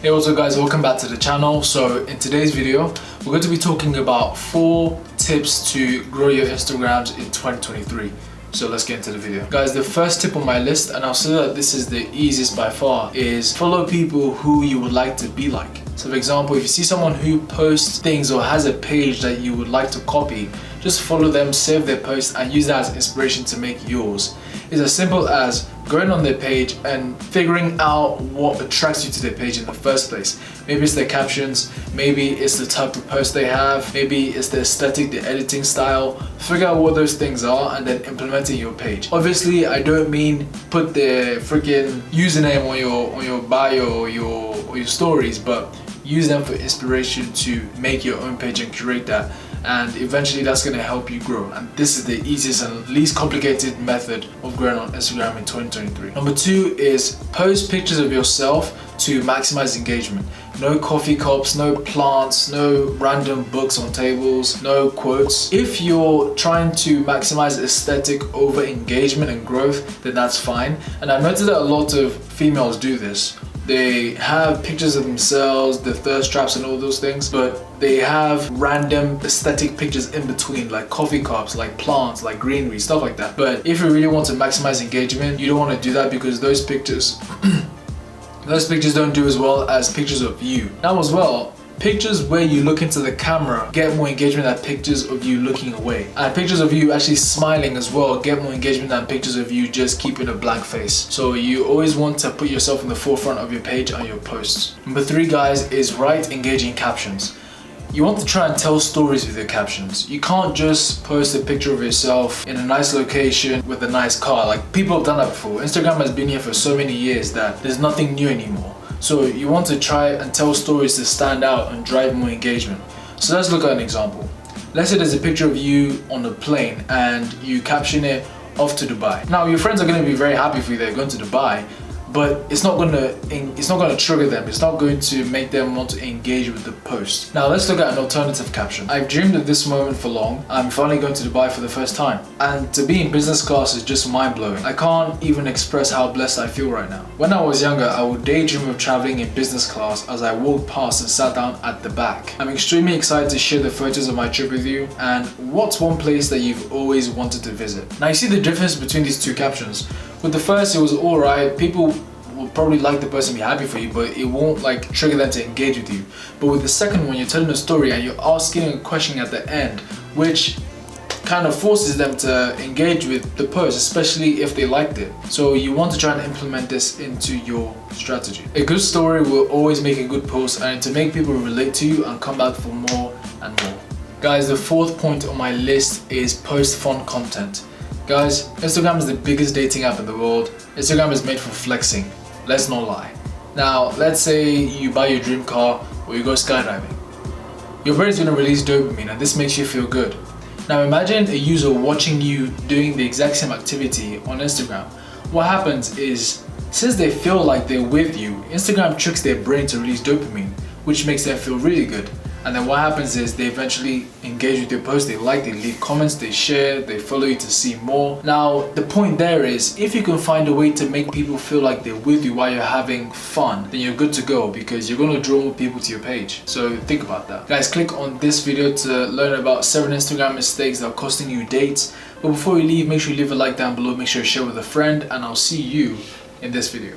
Hey, what's up guys, welcome back to the channel. So in today's video we're going to be talking about 4 tips to grow your Instagrams in 2023. So let's get into the video. Guys, the first tip on my list, and I'll say that this is the easiest by far, is follow people who you would like to be like. So for example, if you see someone who posts things or has a page that you would like to copy, just follow them, save their post and use that as inspiration to make yours. It's as simple as going on their page and figuring out what attracts you to their page in the first place. Maybe it's their captions, maybe it's the type of post they have, maybe it's the aesthetic, the editing style. Figure out what those things are and then implement it in your page. Obviously, I don't mean put their freaking username on your bio or your stories, but use them for inspiration to make your own page and curate that. And eventually that's going to help you grow, and this is the easiest and least complicated method of growing on Instagram in 2023. Number 2 is post pictures of yourself to maximize engagement. No coffee cups, no plants, no random books on tables, no quotes. If you're trying to maximize aesthetic over engagement and growth, then that's fine. And I noticed that a lot of females do this. They have pictures of themselves, the thirst traps and all those things, but they have random aesthetic pictures in between, like coffee cups, like plants, like greenery, stuff like that. But if you really want to maximize engagement, you don't want to do that, because those pictures those pictures don't do as well as pictures of you. Now as well, pictures where you look into the camera get more engagement than pictures of you looking away. And pictures of you actually smiling as well get more engagement than pictures of you just keeping a blank face. So you always want to put yourself in the forefront of your page and your posts. Number 3, guys, is write engaging captions. You want to try and tell stories with your captions. You can't just post a picture of yourself in a nice location with a nice car. Like, people have done that before. Instagram has been here for so many years that there's nothing new anymore. So you want to try and tell stories to stand out and drive more engagement. So let's look at an example. Let's say there's a picture of you on a plane and you caption it, "Off to Dubai." Now your friends are going to be very happy for you, they're going to Dubai, but it's not going to trigger them. It's not going to make them want to engage with the post. Now let's look at an alternative caption. "I've dreamed of this moment for long. I'm finally going to Dubai for the first time. And to be in business class is just mind-blowing. I can't even express how blessed I feel right now. When I was younger, I would daydream of traveling in business class as I walked past and sat down at the back. I'm extremely excited to share the photos of my trip with you. And what's one place that you've always wanted to visit?" Now you see the difference between these two captions. With the first, it was alright. People will probably like the person, be happy for you, but it won't like trigger them to engage with you. But with the second one, you're telling a story and you're asking a question at the end, which kind of forces them to engage with the post, especially if they liked it. So you want to try and implement this into your strategy. A good story will always make a good post, and to make people relate to you and come back for more and more. Guys, the 4th point on my list is post fun content. Guys, Instagram is the biggest dating app in the world. Instagram is made for flexing. Let's not lie. Now, let's say you buy your dream car or you go skydiving. Your brain is going to release dopamine and this makes you feel good. Now imagine a user watching you doing the exact same activity on Instagram. What happens is, since they feel like they're with you, Instagram tricks their brain to release dopamine, which makes them feel really good. And then what happens is they eventually engage with your post, they like, they leave comments, they share, they follow you to see more. Now the point there is, if you can find a way to make people feel like they're with you while you're having fun, then you're good to go, because you're going to draw more people to your page. So think about that. Guys, click on this video to learn about 7 Instagram mistakes that are costing you dates. But before you leave, make sure you leave a like down below, make sure you share with a friend, and I'll see you in this video.